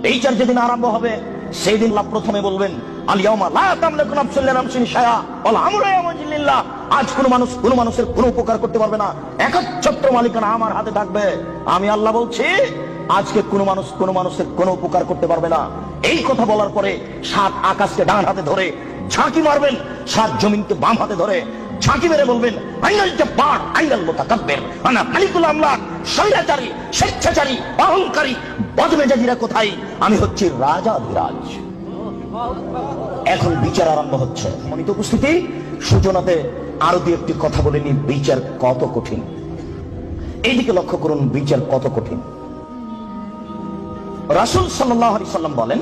বিচার যেদিন আরম্ভ হবে সেই দিন আল্লাহ প্রথমে বলবেন আল-ইয়াওমা লা তামলিকু নাফসুন লিনাফসিন শাইআ ওয়াল আমরু ইয়াওমাইযিন লিল্লাহ। আজ কোন মানুষের কোনো উপকার করতে পারবে না, একচ্ছত্র মালিকানা আমার হাতে থাকবে। আমি আল্লাহ বলছি আজকে কোন মানুষের কোনো উপকার করতে পারবে না। এই কথা বলার পরে 7 আকাশকে ডান হাতে ধরে ঝাঁকি মারবেন, 7 জমিনকে বাম হাতে ধরে ঝাঁকি মেরে বলবেন আইনাল জব্বার আইনাল মুতাকাব্বির আনা মালিকুল আমলাক। স্বৈরাচারী, স্বেচ্ছাচারী, অহংকারী, বদমেজাজিরা কোথায়? আমি হচ্ছি রাজাধিরাজ। এখন বিচার আরম্ভ হচ্ছে। মনিত উপস্থিতি, সূচনাতে আরো দু একটি কথা বলে নি। বিচার কত কঠিন, এইদিকে লক্ষ্য করুন, বিচার কত কঠিন। রাসূল সাল্লাল্লাহু আলাইহি সাল্লাম বলেন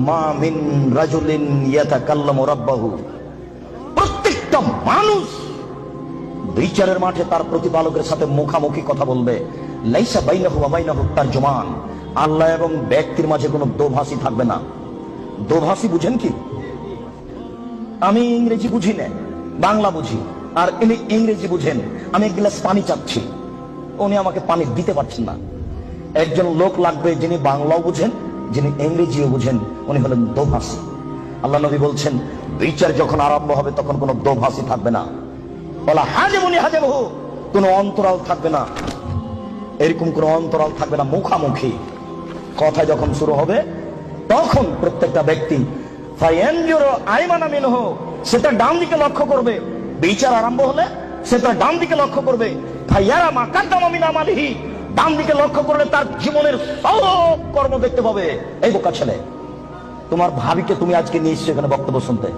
মা মিন রাজুলিন ইয়াতাকাল্লামু রাব্বাহু। প্রত্যেকটা মানুষ বিচারের মাঠে তার প্রতিপালকের সাথে মুখামুখি কথা বলবে। লাইসা বাইনাহু ওয়া বাইনাহু তারজুমান। আল্লাহ এবং ব্যক্তির মাঝে কোনো দোভাষী থাকবে না। দোভাষী বুঝেন কি? আমি ইংরেজি বুঝি না, বাংলা বুঝি, আর ইনি ইংরেজি বুঝেন। আমি এক গ্লাস পানি চাচ্ছি, উনি আমাকে পানি দিতে পারছেন না। একজন লোক লাগবে যিনি বাংলাও বুঝেন, যিনি ইংরেজিও বুঝেন, উনি হলেন দোভাষী। আল্লাহ নবী বলছেন বিচার যখন আরম্ভ হবে তখন কোনো দোভাষী থাকবে না। বলা হাজেমুনি হাজেমহু, কোনো অন্তরাল থাকবে না। এরকম কোনো অন্তরাল থাকবে না। মুখামুখি কথা যখন শুরু হবে তখন প্রত্যেকটা ব্যক্তি ফায়ানজুরু আইমানা মিনহু, সেটা ডান দিকে লক্ষ্য করবে। বিচার আরম্ভ হলে সেটা ডান দিকে লক্ষ্য করবে। ফায়ারা মা কাদ্দামা মিন আমালিহি, ডান দিকে লক্ষ্য করলে তার জীবনের সব কর্ম দেখতে পাবে। এই বোকা ছেলে, তোমার ভাবিকে তুমি আজকে নিয়ে এসছো এখানে বক্তব্য শুনতে।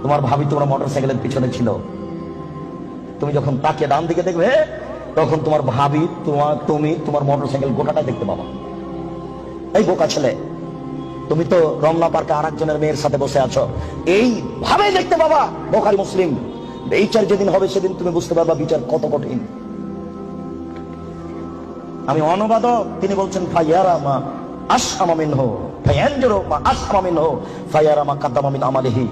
তোমার ভাবি তোমার মোটরসাইকেলের পিছনে ছিল। তুমি যখন তাকে ডান দিকে দেখবে তখন তোমার ভাবি, তোমার মোটরসাইকেল গোটাটা দেখতে পাবা। এই বোকা ছেলে, তুমি তো রমনা পার্কে আরেকজনের মেয়ের সাথে বসে আছো, এইভাবে দেখতে পাবা। বুখারী মুসলিম। বিচার যেদিন হবে সেদিন তুমি বুঝতে পারবা বিচার কত কঠিন। আমি অনুবাদক, তিনি বলছেন ফায়ারা মা আসহামা মিনহু ফায়ানজুরু মা আসহামা মিনহু ফায়ারা মা কাদ্দামা মিন আমালিহি।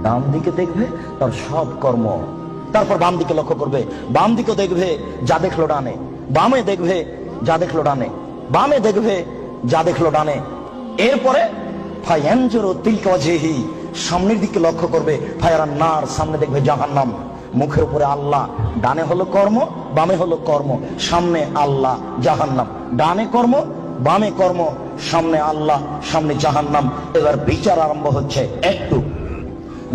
ডান দিকে দেখবে তার সব কর্ম, তারপর বাম দিকে লক্ষ্য করবে। বাম দিকে দেখবে যা দেখলো ডানে, বামে দেখবে যা দেখলো ডানে, বামে দেখবে যা দেখলো ডানে। এরপরে ফায়ানজুরু তিলকা ওয়াজহিহি, সামনের দিকে লক্ষ্য করবে। ফায়ারান নার, সামনে দেখবে জাহান্নাম। মুখের উপরে আল্লাহ, ডানে হলো কর্ম, বামে হলো কর্ম। সামনে আল্লাহ, জাহান্নাম। ডানে কর্ম, বামে কর্ম, সামনে আল্লাহ, সামনে জাহান্নাম। এবার বিচার আরম্ভ হচ্ছে। একটু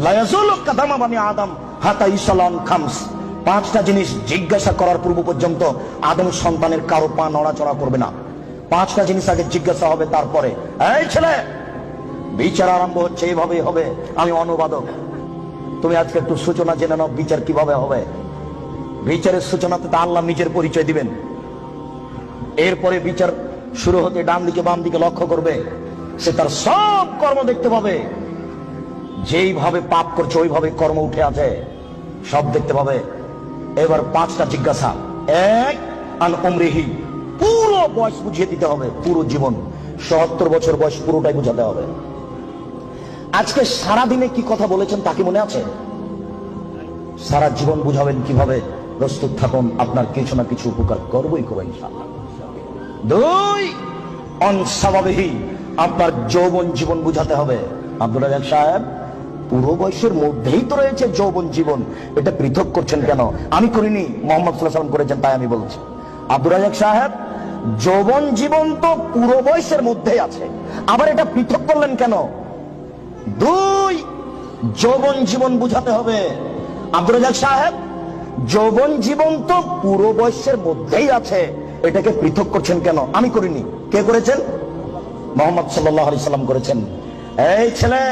লা ইয়াজুলু কাদামা বানি আদম হাতা ইসালাম খামস। 5টা জিনিস জিজ্ঞাসা করার পূর্ব পর্যন্ত আদম সন্তানের কারো পা নড়াচড়া করবে না। 5টা জিনিস আগে জিজ্ঞাসা হবে, তারপরে এই ছেলে বিচার আরম্ভ হচ্ছে। এইভাবেই হবে। আমি অনুবাদক, তুমি আজকে একটু সূচনা জেনে নাও বিচার কিভাবে হবে। বিচারের সূচনাতে তো আল্লাহ নিজের পরিচয় দিবেন। এরপরে বিচার শুরু হতে ডান দিকে বাম দিকে লক্ষ্য করবে। সে তার সব কর্ম দেখতে পাবে। যেইভাবে পাপ করছে ওইভাবে কর্ম উঠে আছে, সব দেখতে পাবে। এবার 5টা জিজ্ঞাসা। 1 আন উমরিহি, পুরো বয়স বুঝিয়ে দিতে হবে। পুরো জীবন, ৭০ বছর বয়স পুরোটাই বুঝাতে হবে। আজকে সারাদিনে কি কথা বলেছেন তা কি মনে আছে? সারা জীবন বুঝাবেন কিভাবে? প্রস্তুত থাকুন, আপনার কিছু না কিছু উপকার করবই করবো ইনশাআল্লাহ। 2 অনসাবাবিহি, আপনার যৌবন জীবন বুঝাতে হবে। আব্দুল রাজ্জাক সাহেব, পুরো বয়সের মধ্যেই তো রয়েছে যৌবন জীবন, এটা পৃথক করছেন কেন? আমি করিনি, মুহাম্মদ সাল্লাল্লাহু আলাইহি ওয়াসাল্লাম করেছেন, তাই আমি বলছি। আব্দুল রাজ্জাক সাহেব, যৌবন জীবন তো পুরো বয়সের মধ্যেই আছে, আবার এটা পৃথক করলেন কেন? 2 যৌবন জীবন বুঝাতে হবে। আব্দুল রাজ্জাক সাহেব, যৌবন জীবন তো পুরো বয়সের মধ্যেই আছে, এটাকে পৃথক করছেন কেন? আমি করিনি, কে করেছেন? মুহাম্মদ সাল্লাল্লাহু আলাইহি ওয়াসাল্লাম করেছেন। এই ছেলে,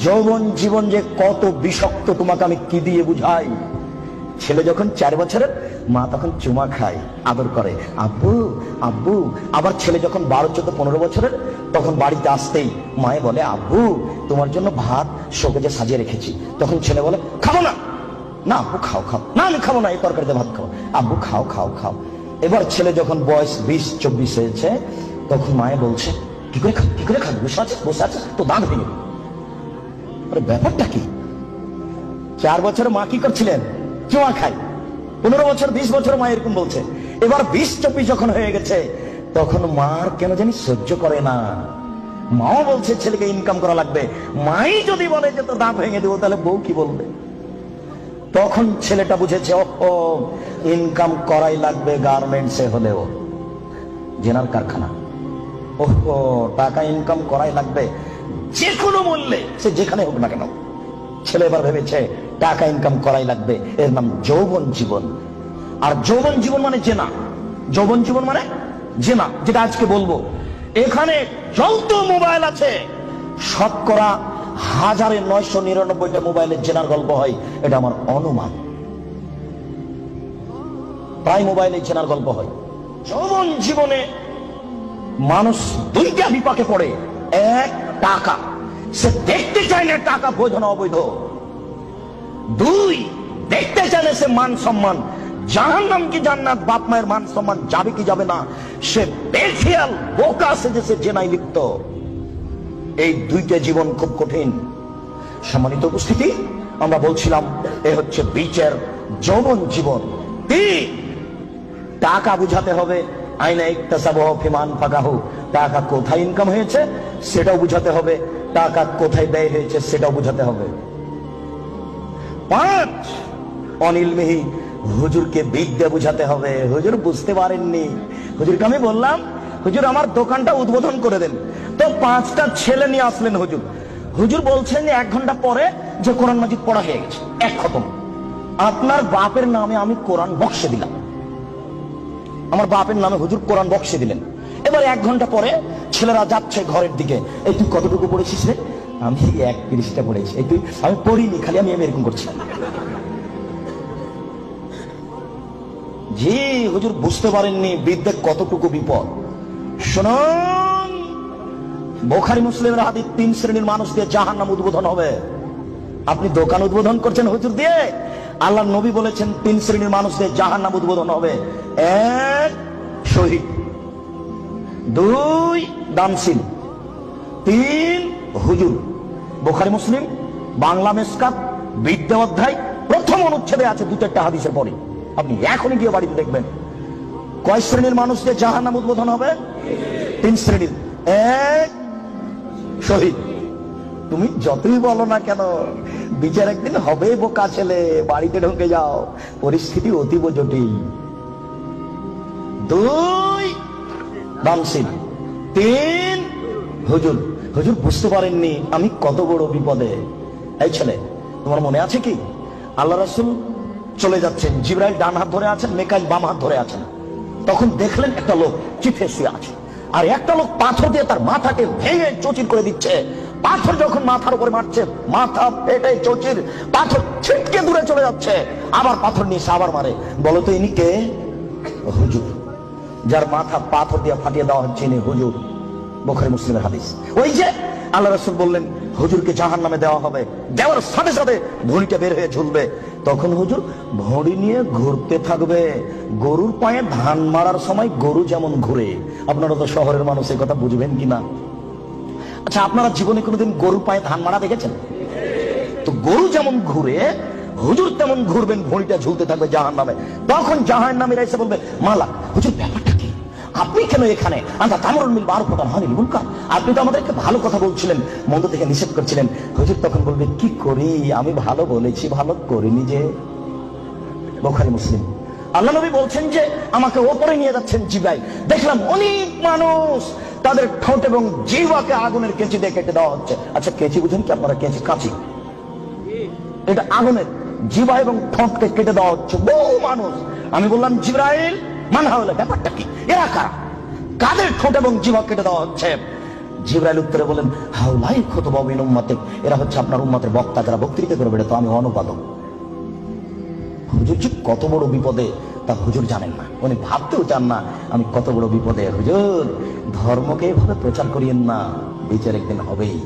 যৌবন জীবন যে কত বিষাক্ত তোমাকে আমি কি দিয়ে বুঝাই। ছেলে যখন 4 বছরের, মা তখন চুমা খায়, আদর করে, আব্বু আব্বু। আবার ছেলে যখন 12, 14, 15 বছরের, তখন বাড়িতে আসতেই মায়ে বলে আব্বু তোমার জন্য ভাত শোকেজে সাজিয়ে রেখেছি। তখন ছেলে বলে খাবো না। না আব্বু খাও খাও। না আমি খাবো না, এই তরকারিতে ভাত খাও। আব্বু খাও খাও খাও। এবার ছেলে যখন বয়স 20, 24 হয়েছে, তখন মায়ে বলছে কি করে খাবি? বসে আছে তো দাঁত ভেঙে। ব্যাপারটা কি? 4 বছর মা কি করছিলেন? চুমা খাই। 15 বছর, 20 বছর মা এরকম বলছে। এবার 20, 24 যখন হয়ে গেছে, তখন মার কেন জানি সহ্য করে না। মাও বলছে ছেলেকে ইনকাম করা লাগবে, মাই যদি বলে যে তো দাঁত ভেঙে দেবো, তাহলে বউ কি বলবে? তখন ছেলেটা বুঝেছে, ও ইনকাম করাই লাগবে, গার্মেন্টসে হলেও জেনার কারখানা, ওহো টাকা ইনকাম করাই লাগবে যে কোনো মূল্যে, সে যেখানে হোক না কেন। ছেলে এবার ভেবেছে টাকা ইনকাম করাই লাগবে, এর নাম যৌবন জীবন। আর যৌবন জীবন মানে জেনা, যৌবন জীবন মানে জেনা, যেটা আজকে বলবো। এখানে যত মোবাইল আছে শতকরা 1999টা মোবাইলের জেনার গল্প হয়, এটা আমার অনুমান। প্রায় মোবাইলের জেনার গল্প হয়। যৌবন জীবনে মানুষ দুইটা বিপাকে পড়ে, এক টাকা, সে দেখতে চায় না টাকা বৈধ না অবৈধ। দুই, দেখতে চায় না সে মান সম্মান, জাহান্নাম কি জান্নাত, বাপ মায়ের মান সম্মান যাবে কি যাবে না, সে বেখেয়াল বোকা সেজে সে জেনায় লিপ্ত। এই দুইটা জীবন খুব কঠিন। সম্মানিত উপস্থিতি, আমরা বলছিলাম এ হচ্ছে বিচার যৌবন জীবন। টাকা বুঝাতে হবে, আইনা ইকতাসাবাহু ফিমান ফাকাহু, টাকা কোথায় ইনকাম হয়েছে সেটাও বুঝাতে হবে, টাকা কোথায় ব্যয় হয়েছে সেটাও বুঝাতে হবে। 5, অনিলমিহি, হুজুরকে বিদ্যা বুঝাতে হবে। হুজুর বুঝতে পারেননি, হুজুরকে আমি বললাম হুজুর আমার দোকানটা উদ্বোধন করে দেন, তো 5টা ছেলে নিয়ে আসলেন হুজুর। হুজুর বলছেন 1 ঘন্টা পরে যে কোরআন মাজিদ পড়া হয়ে গেছে, এক খতম। আপনার বাপের নামে আমি কোরআন বক্সে দিলাম, আমার বাপের নামে হুজুর কোরআন বক্সে দিলেন। এবার 1 ঘন্টা পরে ছেলেরা যাচ্ছে ঘরের দিকে, এই তুই কতটুকু পড়েছিস রে? আমি 1 পৃষ্ঠা পড়েছি। এই তুই? আমি পড়িনি, খালি আমি এরকম করছি। জি হুজুর বুঝতে পারেননি বিদ্যা কতটুকু বিপদ। শুনুন, বুখারী মুসলিমের হাদিস, 3 শ্রেণীর মানুষ দিয়ে জাহান্নাম উদ্বোধন হবে। আপনি দোকান উদ্বোধন করছেন হুজুর দিয়ে? আল্লাহ নবী বলেছেন 3 শ্রেণীর মানুষ দিয়ে জাহান্নাম উদ্বোধন হবে। 1, শহীদ। 2, দানশীল। 3, হুজুর। বুখারী মুসলিম বাংলা মেসকাত বিদ্যা অধ্যায় প্রথম অনুচ্ছেদে আছে 2-4টা হাদিসের পরে। আপনি এখনই গিয়ে বাড়িতে দেখবেন। কয় শ্রেণীর মানুষ দিয়ে জাহান্নাম উদ্বোধন হবে? 3 শ্রেণীর। 1, শহীদ। তুমি যতই বলো না কেন, বিচার একদিন হবে বোকা ছেলে, বাড়িতে ঢুকে যাও, পরিস্থিতি অতীব জটিল। 2, দানশীল। 3, হুজুর। হুজুর বুঝতে পারেননি আমি কত বড় বিপদে। এই ছেলে, তোমার মনে আছে কি আল্লাহ রাসূল চলে যাচ্ছেন, জিবরাইল ডান হাত ধরে আছেন, মিকাইল বাম হাত ধরে আছেন। তখন দেখলেন একটা লোক চিঠে শুয়ে আছে, আর একটা লোক পাথর দিয়ে তার মাথাকে ভেঙে চৌচির করে দিচ্ছে। পাথর যখন মাথার উপরে মারছে, মাথা ফেটে চৌচির, পাথর ছিটকে দূরে চলে যাচ্ছে। আবার পাথর নিয়ে আবার মারে। বলো তো ইনি কে? হুজুর। যার মাথা পাথর দিয়ে ফাটিয়ে দেওয়া হচ্ছে ইনি হুজুর। বুখারী মুসলিমের হাদিস। ওই যে আল্লাহ রাসূল বললেন হুজুরকে জাহান্নামে দেওয়া হবে, দেওয়ার সাথে সাথে ভুঁড়িটা বের হয়ে ঝুলবে। তখন হুজুর ভুঁড়ি নিয়ে ঘুরতে থাকবে। গরুর পায়ে ধান মারার সময় গরু যেমন ঘুরে, আপনারা তো শহরের মানুষ, এই কথা বুঝবেন কিনা? আচ্ছা, আপনারা জীবনে কোনোদিন গরুর পায়ে ধান মারা দেখেছেন? তো গরু যেমন ঘুরে হুজুর তেমন ঘুরবেন, ভুঁড়িটা ঝুলতে থাকবে জাহান্নামে। তখন জাহান্নামীরা এসে বলবে, মালাক হুজুর ব্যাপারটা কি, আপনি কেন এখানে? আপনি তো আমাদেরকে ভালো কথা বলছিলেন, মন্দ থেকে নিষেধ করছিলেন। হুজুর তখন বলবে, কি করি, আমি ভালো বলেছি, ভালো করিনি যে। বুখারী মুসলিম। আল্লাহ নবী বলছেন যে আমাকে ওপরে নিয়ে যাচ্ছেন জিব্রাইল, দেখলাম অনেক মানুষ তাদের ঠোঁট এবং জিহ্বাকে আগুনের কেঁচি দিয়ে কেটে দেওয়া হচ্ছে। আচ্ছা, কেঁচি বুঝেন কি আপনারা? কেঁচি, কাঁচি, এটা আগুনের জিহ্বা এবং ঠোঁটকে কেটে দেওয়া হচ্ছে বহু মানুষ। আমি বললাম, জিব্রাইল মানা হলো, ব্যাপারটা কি, এরা কারা, কাদের ঠোঁট এবং জিহ্বা কেটে দেওয়া হচ্ছে? জিব্রাইল উত্তরে বলেন, হাউলাই খুতবা মিন উম্মতিক, এরা হচ্ছে আপনার উম্মতের বক্তা, যারা বক্তৃতা করবে, তো আমি অনুবাদক। হুজুর যে কত বড় বিপদে তা হুজুর জানেন না, উনি ভাবতেও চান না আমি কত বড় বিপদে। হুজুর ধর্মকে এভাবে প্রচার করিয়েন না, বিচার একদিন হবেই।